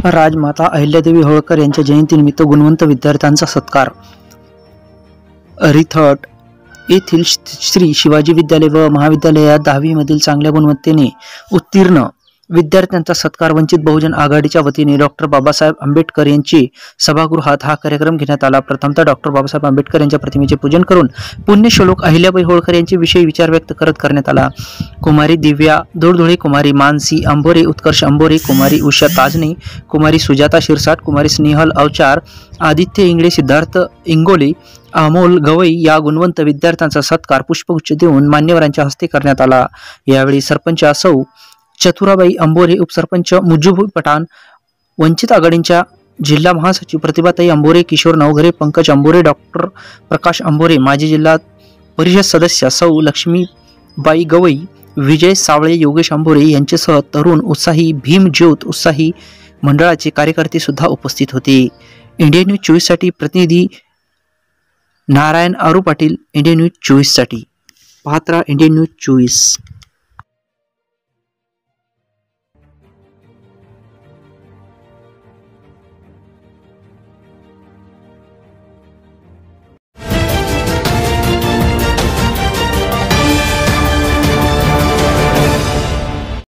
राजमाता अहिल्यादेवी होळकर यांच्या जयंतीनिमित्त गुणवंत विद्यार्थ्यांचा सत्कार. रिथट येथील श्री शिवाजी विद्यालय व महाविद्यालयात 10वी मधील चांगल्या गुणवत्तेने उत्तीर्ण विद्यार्थ्यांचा सत्कार वंचित बहुजन आघाडीच्या वतीने डॉक्टर बाबासाहेब आंबेडकर यांची सभागृहात हा कार्यक्रम घेण्यात आला. प्रथमतः डॉक्टर बाबासाहेब आंबेडकर यांच्या प्रतिमेचे पूजन करून पुण्यश्लोक अहिल्याबाई होळकर यांचे विषयी विचार व्यक्त करण्यात आला. कुमारी दिव्या दोरदोळे, कुमारी मानसी अंबोरे, उत्कर्ष अंबोरे, कुमारी उषा ताजने, कुमारी सुजाता शिरसाट, कुमारी स्नेहल अवचार, आदित्य इंगळे, सिद्धार्थ इंगोले, अमोल गवई या गुणवंत विद्यार्थ्यांचा सत्कार पुष्पगुच्छ देऊन मान्यवरांच्या हस्ते करण्यात आला. यावेळी सरपंच सौ चतुराबाई अंबोरे, उपसरपंच मुजुब पठाण, वंचित आघाडीच्या जिल्हा महासचिव प्रतिभाताई अंबोरे, किशोर नवघरे, पंकज अंबोरे, डॉक्टर प्रकाश अंबोरे, माजी जिल्हा परिषद सदस्य सौ लक्ष्मीबाई गवई, विजय सावळे, योगेश अंबोरे यांच्यासह तरुण उत्साही भीम ज्योत उत्साही मंडळाचे कार्यकर्ते सुद्धा उपस्थित होते. इंडिया न्यूज 24 साठी प्रतिनिधी नारायण आरू पाटील. इंडिया न्यूज 24 साठी पाहत राहा इंडिया न्यूज 24.